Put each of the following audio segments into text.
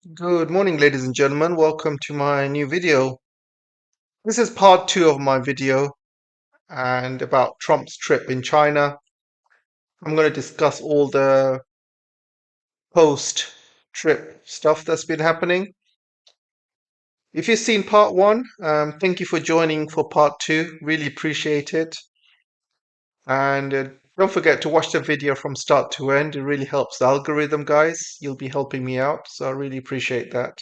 Good morning, ladies and gentlemen. Welcome to my new video. This is part two of my video and about Trump's trip in China. I'm going to discuss all the post-trip stuff that's been happening. If you've seen part one, thank you for joining for part two. Really appreciate it. And don't forget to watch the video from start to end. It really helps the algorithm, guys. You'll be helping me out, so I really appreciate that.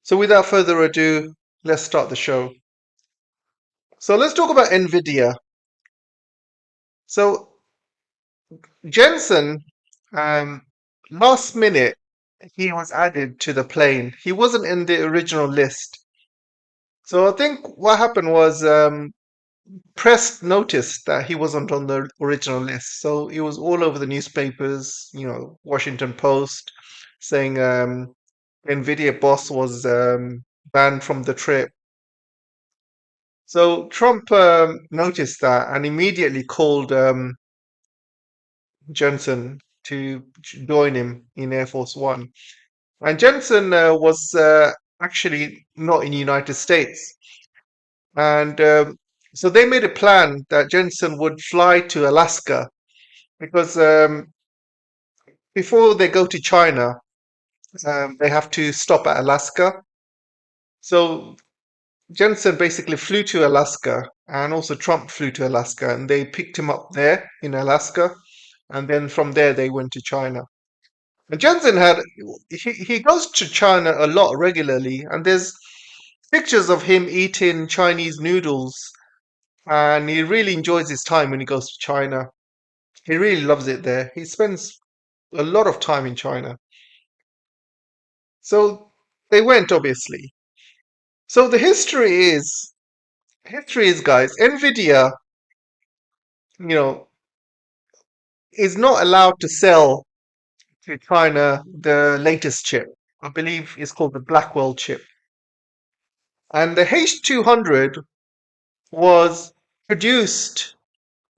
So without further ado, let's start the show. So let's talk about NVIDIA. So Jensen, um, last minute, he was added to the plane. He wasn't in the original list. So I think what happened was press noticed that he wasn't on the original list. So it was all over the newspapers, Washington Post, saying NVIDIA boss was banned from the trip. So Trump noticed that and immediately called Jensen to join him in Air Force One. And Jensen was actually not in the United States. And so they made a plan that Jensen would fly to Alaska because before they go to China, they have to stop at Alaska. So Jensen basically flew to Alaska, and also Trump flew to Alaska, and they picked him up there in Alaska. And then from there, they went to China. And Jensen he goes to China a lot regularly, and there's pictures of him eating Chinese noodles, and he really enjoys his time when he goes to China. He really loves it there. He spends a lot of time in China. So they went, obviously. So the history is, guys, NVIDIA, you know, is not allowed to sell to China the latest chip. I believe it's called the Blackwell chip. And the H200 was produced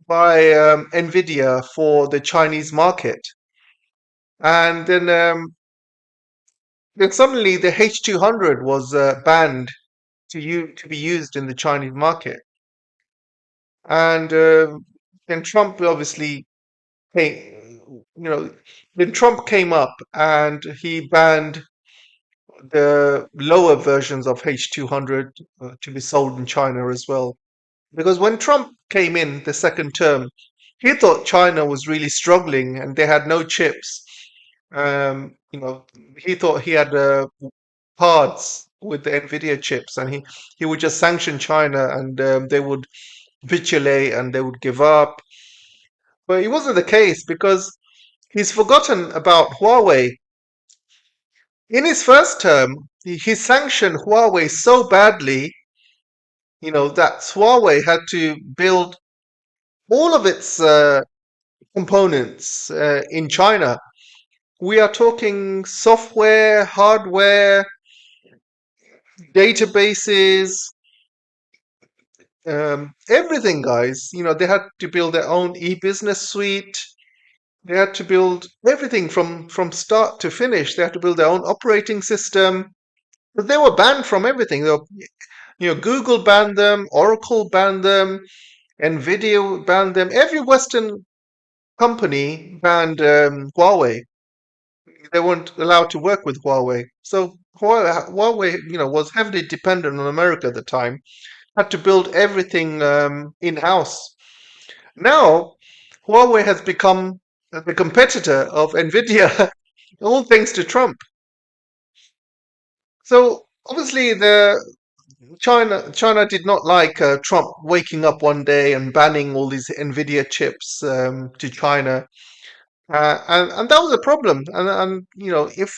by NVIDIA for the Chinese market. And then suddenly the H200 was banned to be used in the Chinese market. And then Trump obviously came, then Trump came up and he banned the lower versions of H200 to be sold in China as well. Because when Trump came in the second term, he thought China was really struggling and they had no chips. He thought he had cards with the NVIDIA chips, and he would just sanction China, and they would capitulate and they would give up. But it wasn't the case because he's forgotten about Huawei. In his first term, he sanctioned Huawei so badly, that Huawei had to build all of its components in China. We are talking software, hardware, databases, everything, guys. They had to build their own e-business suite. They had to build everything from start to finish. They had to build their own operating system. But they were banned from everything. Google banned them, Oracle banned them, NVIDIA banned them. Every Western company banned Huawei. They weren't allowed to work with Huawei. So Huawei, was heavily dependent on America at the time. Had to build everything in-house. Now, Huawei has become the competitor of NVIDIA, all thanks to Trump. So obviously, the China did not like Trump waking up one day and banning all these NVIDIA chips to China. And that was a problem. And if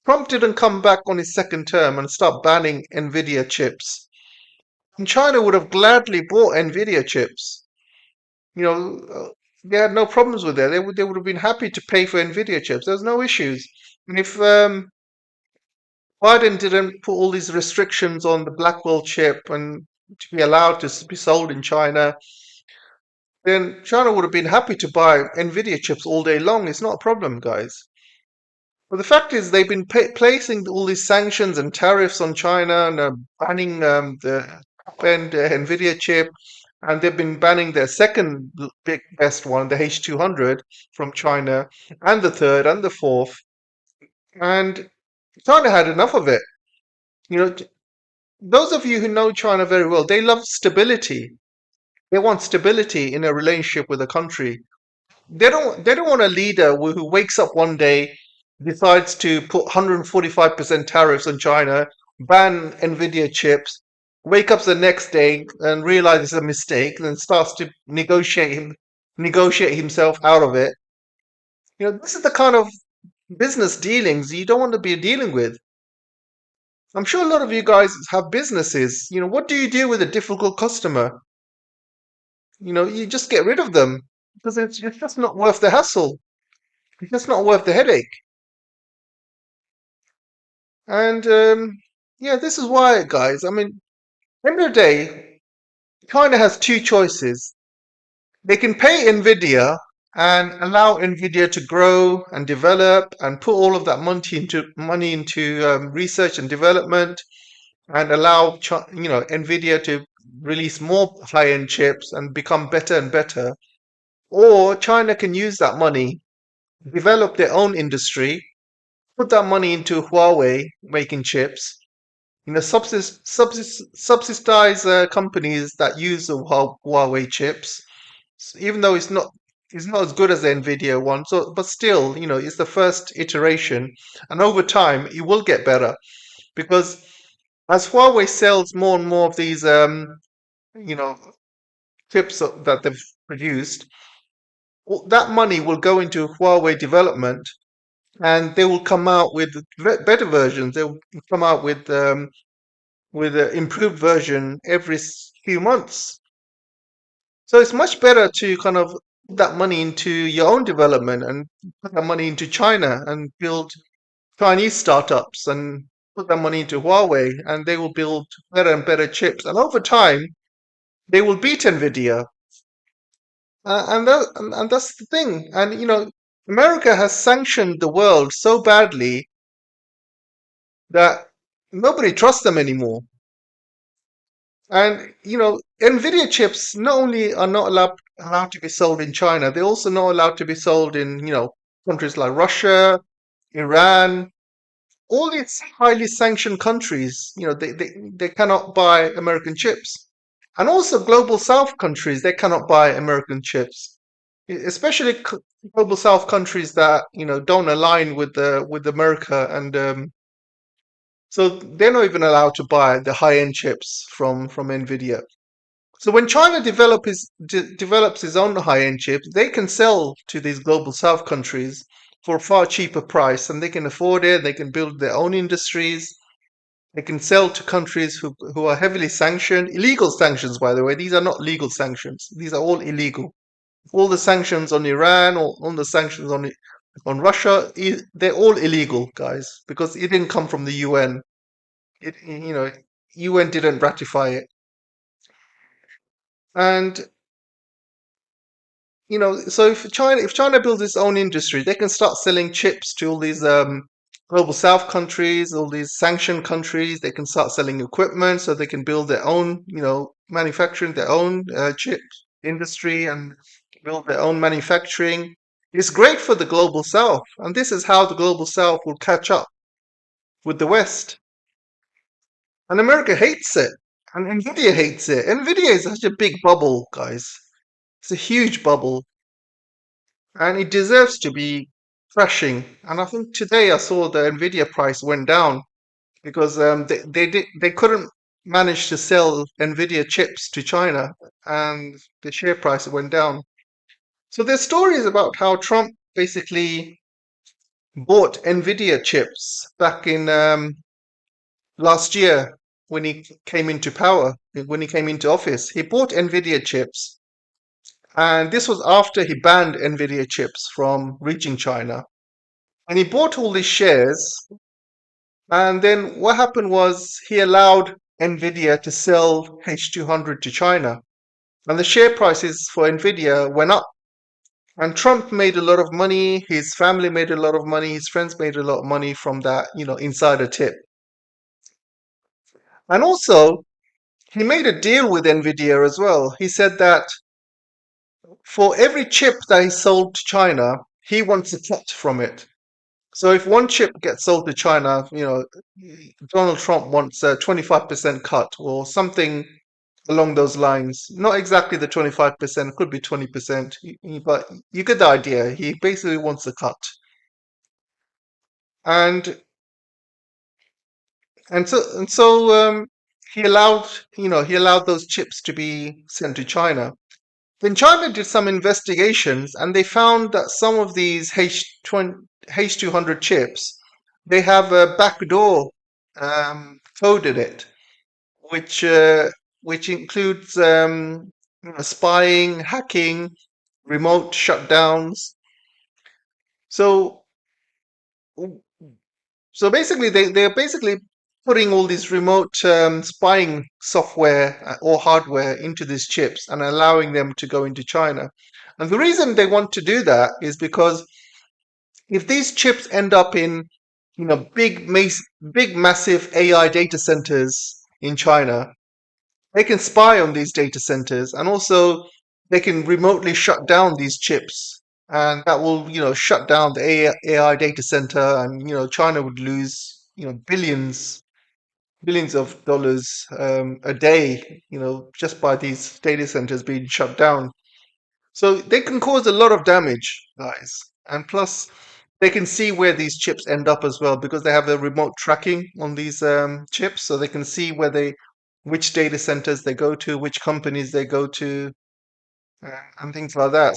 Trump didn't come back on his second term and start banning NVIDIA chips, China would have gladly bought NVIDIA chips. They had no problems with that. They would have been happy to pay for NVIDIA chips. There's no issues. And if Biden didn't put all these restrictions on the Blackwell chip and to be allowed to be sold in China, then China would have been happy to buy NVIDIA chips all day long. It's not a problem, guys. But the fact is, they've been placing all these sanctions and tariffs on China and banning the top-end NVIDIA chip, and they've been banning their second big best one, the H200, from China, and the third and the fourth. And China had enough of it. You know, those of you who know China very well, they love stability. They want stability in a relationship with a country. They don't want a leader who wakes up one day, decides to put 145% tariffs on China, ban Nvidia chips, wake up the next day and realize it's a mistake, then starts to negotiate himself out of it. This is the kind of business dealings you don't want to be dealing with. I'm sure a lot of you guys have businesses. What do you do with a difficult customer? You just get rid of them because it's just not worth the hassle. It's just not worth the headache. And yeah, this is why, guys. I mean, end of the day, China has two choices. They can pay NVIDIA and allow NVIDIA to grow and develop and put all of that money into research and development and allow NVIDIA to release more high-end chips and become better and better. Or China can use that money, develop their own industry, put that money into Huawei making chips, subsidize companies that use the Huawei chips, even though it's not as good as the Nvidia one. So, but still, it's the first iteration, and over time it will get better because as Huawei sells more and more of these, you know, chips that they've produced, that money will go into Huawei development, and they will come out with better versions. They will come out with an improved version every few months. So it's much better to kind of put that money into your own development and put that money into China and build Chinese startups and put that money into Huawei, and they will build better and better chips. And over time, they will beat NVIDIA. And that's the thing. And America has sanctioned the world so badly that nobody trusts them anymore. And Nvidia chips not only are not allowed to be sold in China, they're also not allowed to be sold in countries like Russia, Iran, all these highly sanctioned countries. They cannot buy American chips, and also global South countries, they cannot buy American chips, especially global South countries that don't align with America, and so they're not even allowed to buy the high-end chips from Nvidia. So when China develops its own high-end chips, they can sell to these global South countries for a far cheaper price, and they can afford it. They can build their own industries. They can sell to countries who are heavily sanctioned, illegal sanctions, by the way. These are not legal sanctions. These are all illegal. All the sanctions on Iran, or all the sanctions on Russia, they're all illegal, guys, because it didn't come from the UN. UN didn't ratify it. And so if China builds its own industry, they can start selling chips to all these global South countries, all these sanctioned countries. They can start selling equipment so they can build their own, manufacturing their own chip industry and build their own manufacturing. It's great for the global South, and this is how the global South will catch up with the West. And America hates it, and Nvidia hates it. Nvidia is such a big bubble, guys. It's a huge bubble, and it deserves to be crashing. And I think today I saw the Nvidia price went down because they couldn't manage to sell Nvidia chips to China, and the share price went down. So there's stories about how Trump basically bought Nvidia chips back in last year when he came into power, when he came into office. He bought Nvidia chips, and this was after he banned Nvidia chips from reaching China. And he bought all these shares, and then what happened was he allowed Nvidia to sell H200 to China, and the share prices for Nvidia went up. And Trump made a lot of money, his family made a lot of money, his friends made a lot of money from that, insider tip. And also, he made a deal with NVIDIA as well. He said that for every chip that he sold to China, he wants a cut from it. So if one chip gets sold to China, Donald Trump wants a 25% cut or something along those lines. Not exactly the 25%, could be 20%, but you get the idea. He basically wants a cut. And and so he allowed those chips to be sent to China. Then China did some investigations and they found that some of these H200 chips, they have a backdoor code in it, which uh, which includes spying, hacking, remote shutdowns. So so basically, they're basically putting all these remote spying software or hardware into these chips and allowing them to go into China. And the reason they want to do that is because if these chips end up in, big massive AI data centers in China, they can spy on these data centers and also they can remotely shut down these chips. And that will, shut down the AI data center, and China would lose, billions of dollars a day, just by these data centers being shut down. So they can cause a lot of damage, guys. And plus, they can see where these chips end up as well because they have the remote tracking on these chips, so they can see which data centers they go to, which companies they go to, and things like that.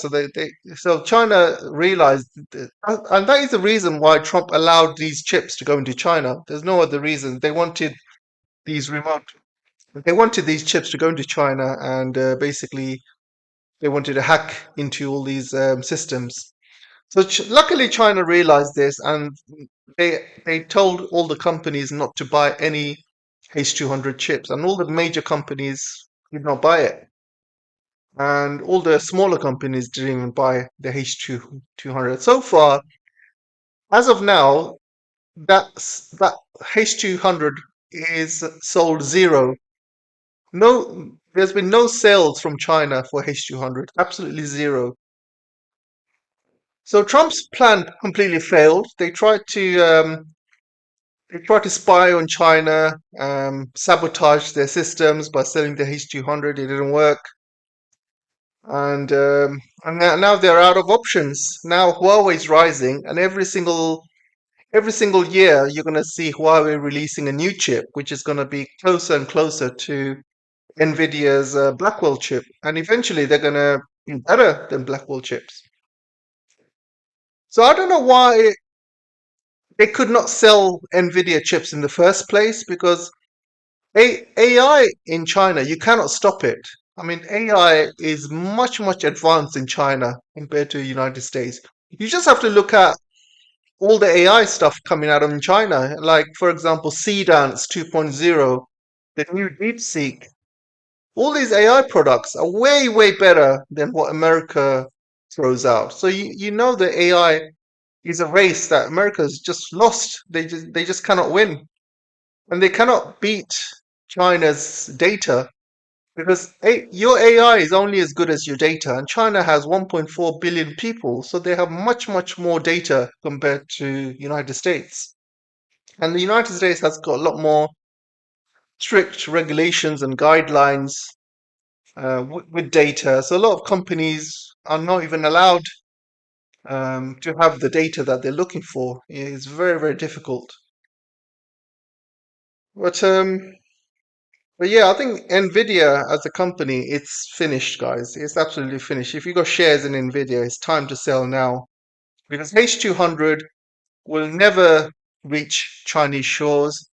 So China realized, and that is the reason why Trump allowed these chips to go into China. There's no other reason. These remote, they wanted these chips to go into China, and basically they wanted to hack into all these systems. So luckily, China realized this, and they told all the companies not to buy any H200 chips, and all the major companies did not buy it, and all the smaller companies didn't even buy the H200. So far, as of now, that H200 is sold zero. No, there's been no sales from China for H200, absolutely zero. So Trump's plan completely failed. They tried to spy on China, sabotage their systems by selling the H200. It didn't work, and now they're out of options. Now Huawei's rising, and every single year you're going to see Huawei releasing a new chip, which is going to be closer and closer to NVIDIA's Blackwell chip, and eventually they're going to be better than Blackwell chips. So I don't know why they could not sell NVIDIA chips in the first place, because AI in China, you cannot stop it. I mean, AI is much, much advanced in China compared to the United States. You just have to look at all the AI stuff coming out of China, like, for example, Dance 2.0, the new DeepSeek. All these AI products are way, way better than what America throws out. So you know the AI is a race that America's just lost. They just cannot win, and they cannot beat China's data, because your AI is only as good as your data, and China has 1.4 billion people, so they have much, much more data compared to United States. And the United States has got a lot more strict regulations and guidelines with data. So a lot of companies are not even allowed to have the data that they're looking for. It's very, very difficult. But um, but yeah, I think Nvidia as a company, it's finished, guys. It's absolutely finished. If you got shares in Nvidia, it's time to sell now, because H200 will never reach Chinese shores,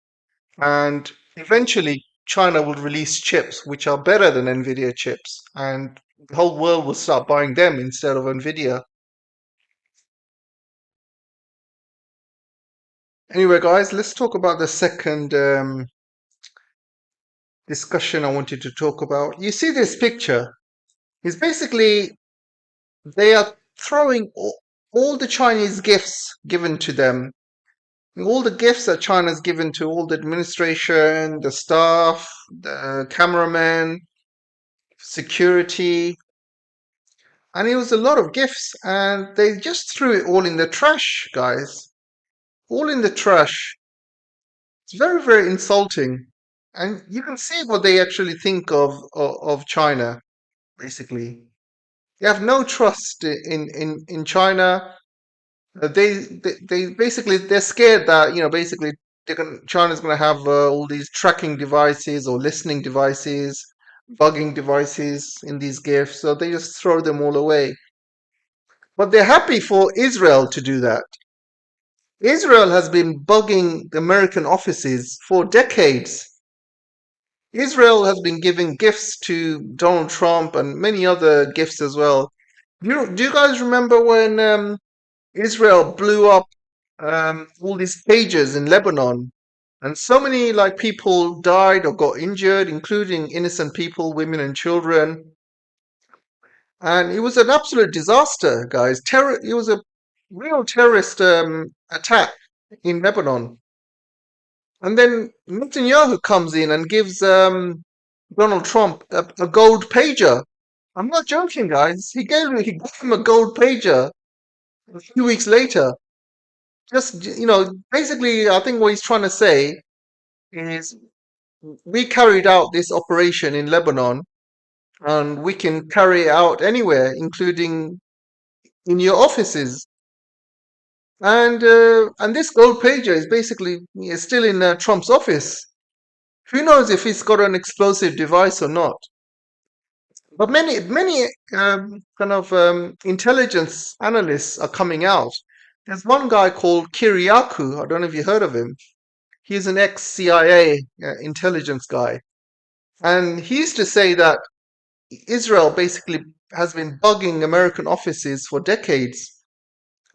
and eventually China will release chips which are better than Nvidia chips, and the whole world will start buying them instead of Nvidia. Anyway, guys, let's talk about the second discussion I wanted to talk about. You see this picture? It's basically they are throwing all the Chinese gifts given to them, all the gifts that China's given to all the administration, the staff, the cameramen, security, and it was a lot of gifts, and they just threw it all in the trash, guys. All in the trash. It's very, very insulting. And you can see what they actually think of China, basically. They have no trust in China. They basically they're scared that basically China's going to have all these tracking devices or listening devices, bugging devices in these gifts, so they just throw them all away. But they're happy for Israel to do that. Israel has been bugging the American offices for decades. Israel has been giving gifts to Donald Trump and many other gifts as well. Do you guys remember when Israel blew up all these pages in Lebanon, and so many like people died or got injured, including innocent people, women and children, and it was an absolute disaster, guys. Terror. It was a real terrorist attack in Lebanon, and then Netanyahu comes in and gives Donald Trump a gold pager. I'm not joking, guys. He gave him a gold pager a few weeks later. Just basically, I think what he's trying to say is we carried out this operation in Lebanon, and we can carry it out anywhere, including in your offices. And this gold pager is basically is still in Trump's office. Who knows if he's got an explosive device or not? But many kind of intelligence analysts are coming out. There's one guy called Kiriakou. I don't know if you heard of him. He's an ex-CIA intelligence guy, and he used to say that Israel basically has been bugging American offices for decades,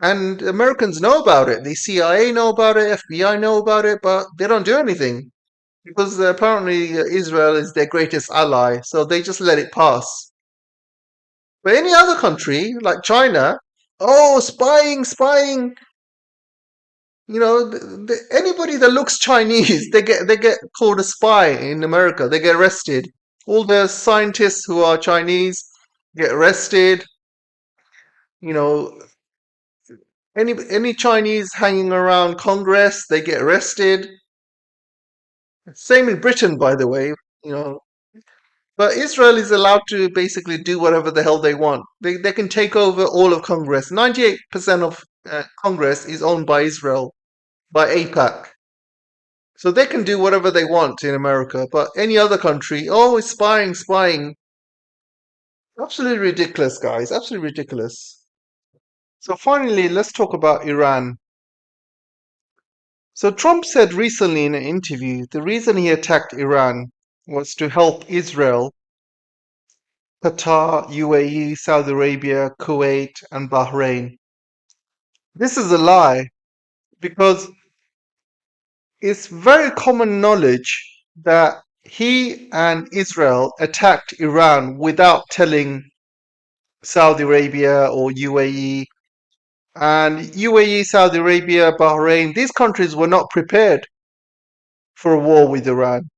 and Americans know about it. The CIA know about it, FBI know about it, but they don't do anything because apparently Israel is their greatest ally, so they just let it pass. But any other country like China, oh, spying, spying. Anybody that looks Chinese, they get called a spy in America. They get arrested. All the scientists who are Chinese get arrested. You know, any Chinese hanging around Congress, they get arrested. Same in Britain, by the way. You know, but Israel is allowed to basically do whatever the hell they want. They can take over all of Congress. 98% of Congress is owned by Israel, by APAC. So they can do whatever they want in America, but any other country, oh, it's spying, spying. Absolutely ridiculous, guys. Absolutely ridiculous. So finally, let's talk about Iran. So Trump said recently in an interview the reason he attacked Iran was to help Israel, Qatar, UAE, Saudi Arabia, Kuwait, and Bahrain. This is a lie because it's very common knowledge that he and Israel attacked Iran without telling Saudi Arabia or UAE. And UAE, Saudi Arabia, Bahrain, these countries were not prepared for a war with Iran.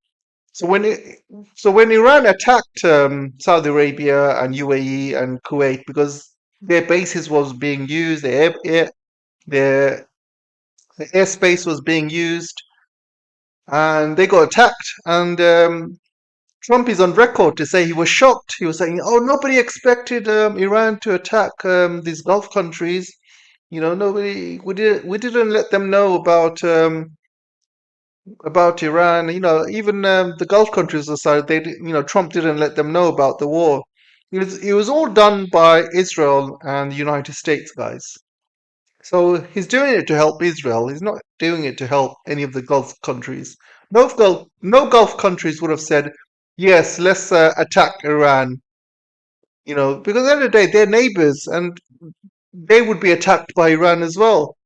So when Iran attacked Saudi Arabia and UAE and Kuwait because their bases was being used, their airspace was being used, and they got attacked. And Trump is on record to say he was shocked. He was saying, "Oh, nobody expected Iran to attack these Gulf countries. Nobody. We didn't let them know about Iran. Even the Gulf countries decided Trump didn't let them know about the war. It was all done by Israel and the United States, guys. So he's doing it to help Israel. He's not doing it to help any of the Gulf countries. No Gulf countries would have said, yes, let's attack Iran. Because at the end of the day, they're neighbors and they would be attacked by Iran as well.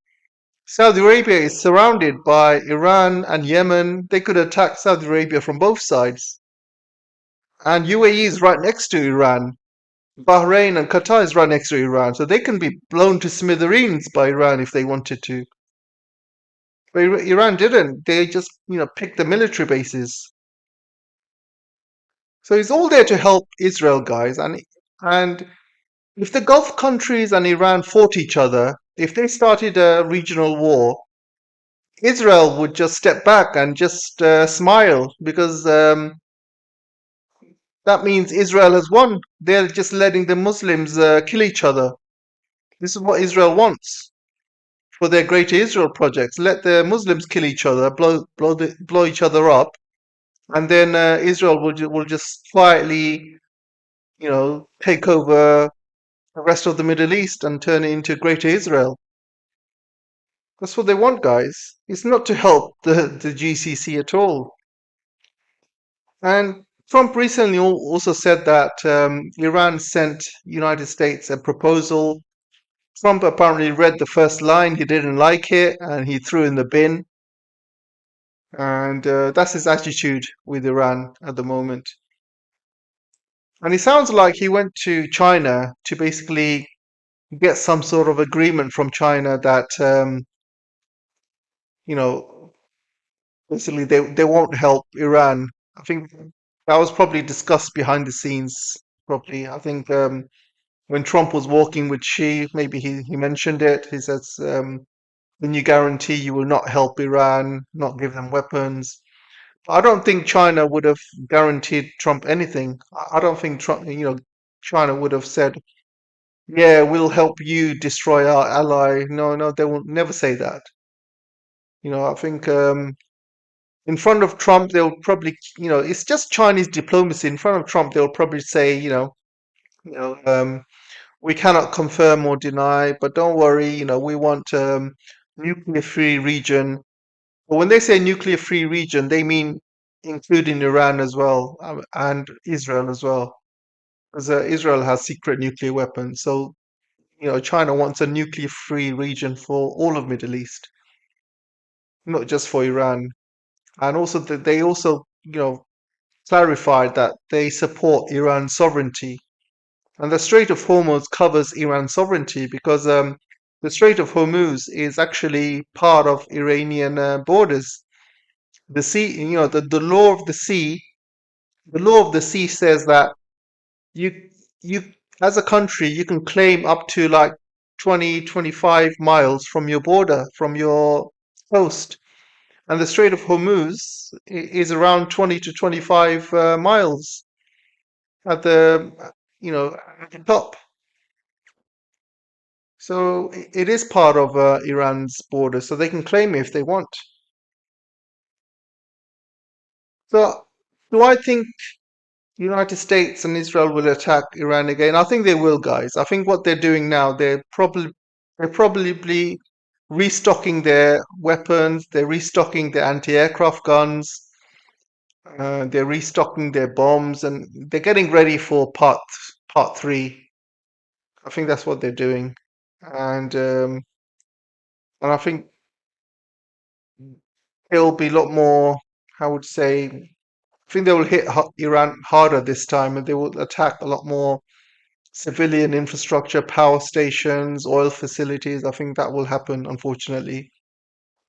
Saudi Arabia is surrounded by Iran and Yemen. They could attack Saudi Arabia from both sides. And UAE is right next to Iran. Bahrain and Qatar is right next to Iran, so they can be blown to smithereens by Iran if they wanted to. But Iran didn't. They just, picked the military bases. So it's all there to help Israel, guys. And if the Gulf countries and Iran fought each other, if they started a regional war, Israel would just step back and just smile because that means Israel has won. They're just letting the Muslims kill each other. This is what Israel wants for their Greater Israel projects. Let the Muslims kill each other, blow each other up, and then Israel will just quietly, take over the rest of the Middle East and turn it into Greater Israel. That's what they want, guys. It's not to help the GCC at all. And Trump recently also said that Iran sent United States a proposal. Trump apparently read the first line, he didn't like it, and he threw in the bin. And that's his attitude with Iran at the moment. And it sounds like he went to China to basically get some sort of agreement from China that, you know, basically they won't help Iran. I think that was probably discussed behind the scenes, probably. I think when Trump was walking with Xi, maybe he mentioned it. He says, then you guarantee you will not help Iran, not give them weapons. I don't think China would have guaranteed Trump anything. I don't think Trump, China would have said, "Yeah, we'll help you destroy our ally." No, no, they will never say that. I think in front of Trump, they'll probably, it's just Chinese diplomacy. In front of Trump, they'll probably say, you know, we cannot confirm or deny, but don't worry, we want nuclear-free region. But when they say nuclear-free region, they mean including Iran as well, and Israel as well, because Israel has secret nuclear weapons. So, China wants a nuclear-free region for all of Middle East, not just for Iran. And also, they also, clarified that they support Iran's sovereignty. And the Strait of Hormuz covers Iran's sovereignty because the Strait of Hormuz is actually part of Iranian borders. The sea, the law of the sea, the law of the sea says that you you as a country you can claim up to like 20-25 miles from your border, from your coast. And the Strait of Hormuz is around 20 to 25 miles at the at the top. So it is part of Iran's border, so they can claim it if they want. So do I think United States and Israel will attack Iran again? I think they will, guys. I think what they're doing now, they're probably restocking their weapons, they're restocking their anti-aircraft guns, they're restocking their bombs, and they're getting ready for part three. I think that's what they're doing, and um, and I think it'll be a lot more. I would say, I think they will hit Iran harder this time, and they will attack a lot more civilian infrastructure, power stations, oil facilities. I think that will happen, unfortunately.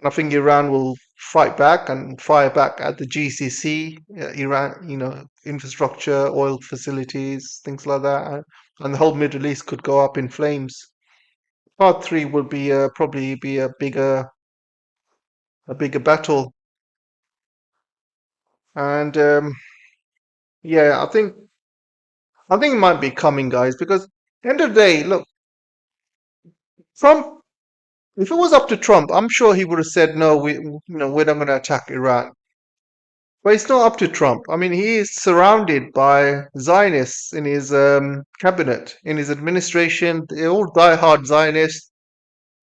And I think Iran will fight back and fire back at the GCC, Iran, infrastructure, oil facilities, things like that, and the whole Middle East could go up in flames. Part three will be probably be a bigger battle, and yeah, I think it might be coming, guys, because at the end of the day, look, Trump. If it was up to Trump, I'm sure he would have said no. We're not going to attack Iran. But it's not up to Trump. I mean, he is surrounded by Zionists in his cabinet, in his administration. They're all diehard Zionists.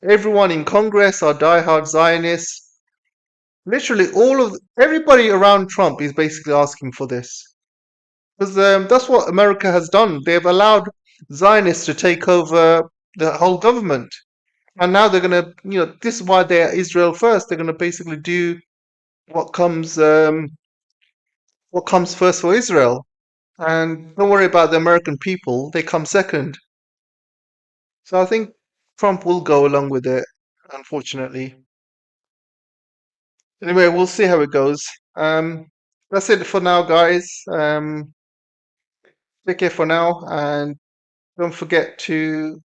Everyone in Congress are diehard Zionists. Literally, everybody around Trump is basically asking for this because that's what America has done. They've allowed Zionists to take over the whole government, and now they're gonna, this is why they're Israel first. They're gonna basically do what comes, what comes first for Israel. And don't worry about the American people, they come second. So I think Trump will go along with it, unfortunately. Anyway, we'll see how it goes. That's it for now, guys. Take care for now, and don't forget to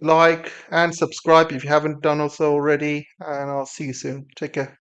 like and subscribe if you haven't done so already. And I'll see you soon. Take care.